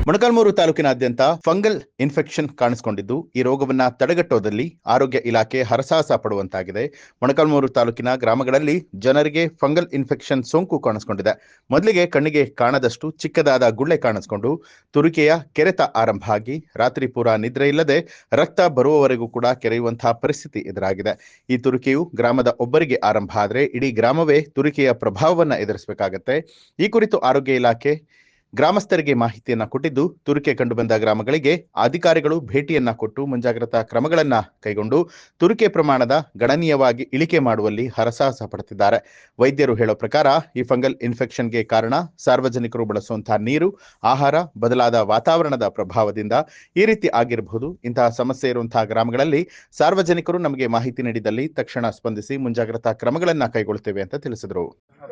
ಮೊಳಕಾಲ್ಮೂರು ತಾಲೂಕಿನಾದ್ಯಂತ fungal infection ಕಾಣಿಸಿಕೊಂಡಿದ್ದು, ಈ ರೋಗವನ್ನ ತಡೆಗಟ್ಟುವುದರಲ್ಲಿ ಆರೋಗ್ಯ ಇಲಾಖೆ ಹರಸಾಹಸ ಪಡುವಂತಾಗಿದೆ. ಮೊಳಕಾಲ್ಮೂರು ತಾಲೂಕಿನ ಗ್ರಾಮಗಳಲ್ಲಿ ಜನರಿಗೆ ಫಂಗಲ್ ಇನ್ಫೆಕ್ಷನ್ ಸೋಂಕು ಕಾಣಿಸಿಕೊಂಡಿದೆ. ಮೊದಲಿಗೆ ಕಣ್ಣಿಗೆ ಕಾಣದಷ್ಟು ಚಿಕ್ಕದಾದ ಗುಳ್ಳೆ ಕಾಣಿಸಿಕೊಂಡು ತುರಿಕೆಯ ಕೆರೆತ ಆರಂಭ ಆಗಿ ರಾತ್ರಿ ಪೂರ ನಿದ್ರೆ ಇಲ್ಲದೆ ರಕ್ತ ಬರುವವರೆಗೂ ಕೂಡ ಕೆರೆಯುವಂತಹ ಪರಿಸ್ಥಿತಿ ಎದುರಾಗಿದೆ. ಈ ತುರಿಕೆಯು ಗ್ರಾಮದ ಒಬ್ಬರಿಗೆ ಆರಂಭ ಆದರೆ ಇಡೀ ಗ್ರಾಮವೇ ತುರಿಕೆಯ ಪ್ರಭಾವವನ್ನು ಎದುರಿಸಬೇಕಾಗತ್ತೆ. ಈ ಕುರಿತು ಆರೋಗ್ಯ ಇಲಾಖೆ ಗ್ರಾಮಸ್ಥರಿಗೆ ಮಾಹಿತಿಯನ್ನ ಕೊಟ್ಟಿದ್ದು, ತುರಿಕೆ ಕಂಡುಬಂದ ಗ್ರಾಮಗಳಿಗೆ ಅಧಿಕಾರಿಗಳು ಭೇಟಿಯನ್ನ ಕೊಟ್ಟು ಮುಂಜಾಗ್ರತಾ ಕ್ರಮಗಳನ್ನ ಕೈಗೊಂಡು ತುರಿಕೆ ಪ್ರಮಾಣದ ಗಣನೀಯವಾಗಿ ಇಳಿಕೆ ಮಾಡುವಲ್ಲಿ ಹರಸಾಹಸ ಪಡುತ್ತಿದ್ದಾರೆ. ವೈದ್ಯರು ಹೇಳೋ ಪ್ರಕಾರ ಈ ಫಂಗಲ್ ಇನ್ಫೆಕ್ಷನ್ಗೆ ಕಾರಣ ಸಾರ್ವಜನಿಕರು ಬಳಸುವಂತಹ ನೀರು, ಆಹಾರ, ಬದಲಾದ ವಾತಾವರಣದ ಪ್ರಭಾವದಿಂದ ಈ ರೀತಿ ಆಗಿರಬಹುದು. ಇಂತಹ ಸಮಸ್ಯೆ ಇರುವಂತಹ ಗ್ರಾಮಗಳಲ್ಲಿ ಸಾರ್ವಜನಿಕರು ನಮಗೆ ಮಾಹಿತಿ ನೀಡಿದಲ್ಲಿ ತಕ್ಷಣ ಸ್ಪಂದಿಸಿ ಮುಂಜಾಗ್ರತಾ ಕ್ರಮಗಳನ್ನ ಕೈಗೊಳ್ಳುತ್ತೇವೆ ಅಂತ ತಿಳಿಸಿದರು.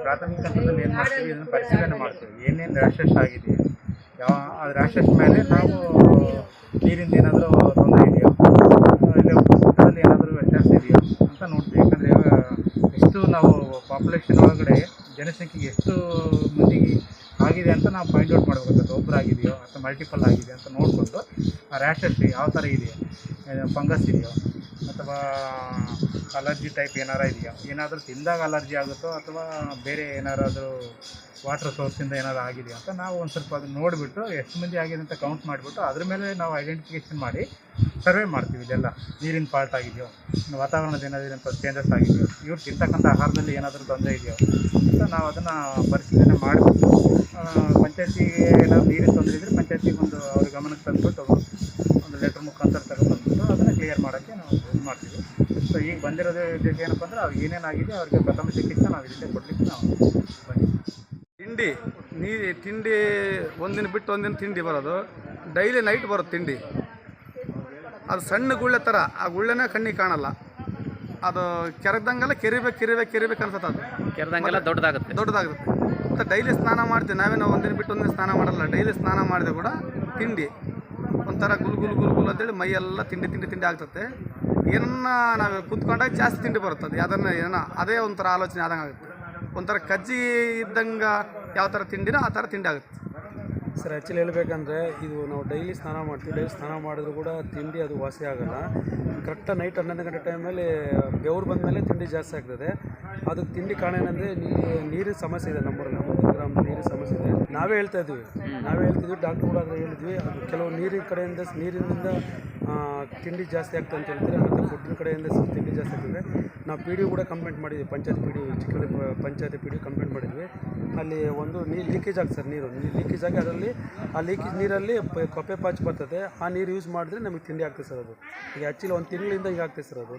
ಪ್ರಾಥಮಿಕ ಹಂತದಲ್ಲಿ ಏನು ಮಾಡ್ತೀವಿ, ಇದನ್ನು ಪರಿಶೀಲನೆ ಮಾಡ್ತೀವಿ. ಏನೇನು ರ್ಯಾಷಸ್ ಆಗಿದೆ, ಅದು ರ್ಯಾಷಸ್ ಮೇಲೆ ನಾವು ನೀರಿಂದ ಏನಾದರೂ ತೊಂದರೆ ಇದೆಯೋ, ಇಲ್ಲ ಊಟದಲ್ಲಿ ಏನಾದರೂ ವ್ಯತ್ಯಾಸ ಇದೆಯೋ ಅಂತ ನೋಡ್ತೀವಿ. ಯಾಕಂದರೆ ಎಷ್ಟು ನಾವು ಪಾಪ್ಯುಲೇಷನ್ ಒಳಗಡೆ ಜನಸಂಖ್ಯೆಗೆ ಎಷ್ಟು ಮಂದಿಗೆ ಆಗಿದೆ ಅಂತ ನಾವು ಫೈಂಡ್ ಔಟ್ ಮಾಡಬೇಕಾಗುತ್ತೆ. ಒಬ್ಬರಾಗಿದೆಯೋ ಅಥವಾ ಮಲ್ಟಿಪಲ್ ಆಗಿದೆ ಅಂತ ನೋಡಿಕೊಂಡು ಆ ರ್ಯಾಷಸ್ ಯಾವ ಥರ ಇದೆಯೋ, ಫಂಗಸ್ ಇದೆಯೋ ಅಥವಾ ಅಲರ್ಜಿ ಟೈಪ್ ಇದೆಯಾ, ಏನಾದರೂ ತಿಂದಾಗ ಅಲರ್ಜಿ ಆಗುತ್ತೋ ಅಥವಾ ಬೇರೆ ಏನಾರಾದರೂ ವಾಟರ್ ಸೋರ್ಸಿಂದ ಏನಾದರೂ ಆಗಿದೆಯಾ ಅಂತ ನಾವು ಒಂದು ಸ್ವಲ್ಪ ಅದನ್ನು ನೋಡಿಬಿಟ್ಟು ಎಷ್ಟು ಮಂದಿ ಆಗಿದೆ ಅಂತ ಕೌಂಟ್ ಮಾಡಿಬಿಟ್ಟು ಅದ್ರ ಮೇಲೆ ನಾವು ಐಡೆಂಟಿಫಿಕೇಷನ್ ಮಾಡಿ ಸರ್ವೆ ಮಾಡ್ತೀವಿ. ಇದೆಲ್ಲ ನೀರಿನ ಫಾಲ್ಟ್ ಆಗಿದೆಯೋ, ವಾತಾವರಣದ ಏನಾದರೂ ಚೇಂಜಸ್ ಆಗಿದೆಯೋ, ಇವ್ರು ತಿಂತಕ್ಕಂಥ ಆಹಾರದಲ್ಲಿ ಏನಾದರೂ ತೊಂದರೆ ಇದೆಯೋ ಅಂತ ನಾವು ಅದನ್ನು ಪರಿಶೀಲನೆ ಮಾಡಿಬಿಟ್ಟು ಪಂಚಾಯತಿಗೆ ಏನಾದರೂ ನೀರಿನ ತೊಂದರೆ ಇದ್ದರೆ ಪಂಚಾಯತಿಗೆ ಒಂದು ಅವ್ರ ಗಮನಕ್ಕೆ ತಂದುಬಿಟ್ಟು ಒಂದು ಲೆಟ್ರ್ ಮುಖಾಂತರ ತಗೊಂಡ್ಬಂದ್ಬಿಟ್ಟು ಅದನ್ನು ಕ್ಲಿಯರ್ ಮಾಡೋಕ್ಕೆ ನಾವು ಇದು ಮಾಡ್ತೀವಿ. ಸೊ ಈಗ ಬಂದಿರೋದು ಉದ್ದೇಶ ಏನಪ್ಪ ಅಂದರೆ ಅವ್ರಿಗೆ ಏನೇನಾಗಿದೆ ಅವ್ರಿಗೆ ಪ್ರಥಮ ಚಿಕಿತ್ಸೆ ನಾವು ಇದಕ್ಕೆ ಕೊಡಲಿಕ್ಕೆ ನಾವು ಬಂದಿದ್ದೀವಿ. ತಿಂಡಿ ಒಂದಿನ ಬಿಟ್ಟು ಒಂದಿನ ತಿಂಡಿ ಬರೋದು, ಡೈಲಿ ನೈಟ್ ಬರೋದು ತಿಂಡಿ. ಅದು ಸಣ್ಣ ಗುಳ್ಳೆ ಥರ, ಆ ಗುಳ್ಳೆನೇ ಕಣ್ಣಿಗೆ ಕಾಣಲ್ಲ. ಅದು ಕೆರೆದಂಗೆಲ್ಲ ಕೆರಿಬೇಕು ಅನ್ಸುತ್ತೆ. ಅದು ಕೆರೆದಂಗೆಲ್ಲ ದೊಡ್ಡದಾಗುತ್ತೆ. ಮತ್ತು ಡೈಲಿ ಸ್ನಾನ ಮಾಡ್ತೀವಿ. ನಾವೇನೋ ಒಂದಿನ ಬಿಟ್ಟು ಒಂದಿನ ಸ್ನಾನ ಮಾಡಲ್ಲ. ಡೈಲಿ ಸ್ನಾನ ಮಾಡಿದ್ರೆ ಕೂಡ ತಿಂಡಿ ಒಂಥರ ಗುಲ್ ಅಂತೇಳಿ ಮೈಯೆಲ್ಲ ತಿಂಡಿ ಆಗ್ತದೆ. ಏನನ್ನ ನಾವು ಕುತ್ಕೊಂಡಾಗ ಜಾಸ್ತಿ ತಿಂಡಿ ಬರುತ್ತದೆ. ಏನೋ ಅದೇ ಒಂಥರ ಆಲೋಚನೆ ಆದಂಗೆ ಆಗುತ್ತೆ. ಒಂಥರ ಕಜ್ಜಿ ಇದ್ದಂಗೆ ಯಾವ ಥರ ತಿಂಡಿನೋ ಆ ಥರ ತಿಂಡಿ ಆಗುತ್ತೆ. ಸರ್, ಆ್ಯಕ್ಚುಲಿ ಹೇಳ್ಬೇಕಂದ್ರೆ ಇದು ನಾವು ಡೈಲಿ ಸ್ನಾನ ಮಾಡ್ತೀವಿ. ಡೈಲಿ ಸ್ನಾನ ಮಾಡಿದ್ರು ಕೂಡ ತಿಂಡಿ ಅದು ವಾಸಿ ಆಗೋಲ್ಲ. ಕರೆಕ್ಟಾಗಿ ನೈಟ್ 11 ಗಂಟೆ ಟೈಮಲ್ಲಿ ಬೆವರು ಬಂದ ಮೇಲೆ ತಿಂಡಿ ಜಾಸ್ತಿ ಆಗ್ತದೆ. ಅದಕ್ಕೆ ತಿಂಡಿ ಕಾರಣ ಏನಂದರೆ ನೀರಿನ ಸಮಸ್ಯೆ ಇದೆ. ನಮ್ಮ ಗ್ರಾಮದ ನೀರಿನ ಸಮಸ್ಯೆ ಇದೆ. ನಾವೇ ಹೇಳ್ತಾ ಇದ್ವಿ, ಡಾಕ್ಟ್ರು ಕೂಡ ಆದರೆ ಹೇಳಿದ್ವಿ. ಅದು ಕೆಲವು ನೀರಿನಿಂದ ತಿಂಡಿ ಜಾಸ್ತಿ ಆಗ್ತದೆ ಅಂತ ಹೇಳ್ತಾರೆ. ಮತ್ತು ಫುಡ್ಡಿನ ಕಡೆಯಿಂದ ತಿಂಡಿ ಜಾಸ್ತಿ ಆಗ್ತದೆ. ನಾವು ಪಿ ಡಿ ಕೂಡ ಕಂಪ್ಲೇಂಟ್ ಮಾಡಿದ್ವಿ. ಚಿಕ್ಕಳ್ಳಿ ಪಂಚಾಯತಿ ಪಿ ಡಿ ಕಂಪ್ಲೇಂಟ್ ಮಾಡಿದ್ವಿ. ಅಲ್ಲಿ ಒಂದು ಲೀಕೇಜ್ ಆಗ್ತದೆ ಸರ್. ನೀರು ಲೀಕೇಜ್ ಆಗಿ ಅದರಲ್ಲಿ ಆ ಲೀಕೇಜ್ ನೀರಲ್ಲಿ ಕೊಪ್ಪೆ ಪಾಚ್ ಬರ್ತದೆ. ಆ ನೀರು ಯೂಸ್ ಮಾಡಿದ್ರೆ ನಮಗೆ ತಿಂಡಿ ಆಗ್ತದೆ ಸರ್. ಅದು ಈಗ ಆ್ಯಕ್ಚುಲಿ 1 ತಿಂಗಳಿಂದ ಈಗ ಆಗ್ತದೆ ಸರ್. ಅದು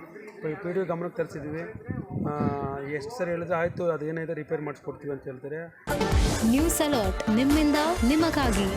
ಪಿ ಡಿ ಗಮನಕ್ಕೆ ತರಿಸಿದ್ವಿ. ಎಷ್ಟು ಸರಿ ಹೇಳಿದ್ರೆ ಆಯಿತು, ಅದೇನಿದೆ ರಿಪೇರ್ ಮಾಡಿಸ್ಕೊಡ್ತೀವಿ ಅಂತ ಹೇಳ್ತಾರೆ. ನ್ಯೂಸ್ ಅಲರ್ಟ್, ನಿಮ್ಮಿಂದ ನಿಮಗಾಗಿ.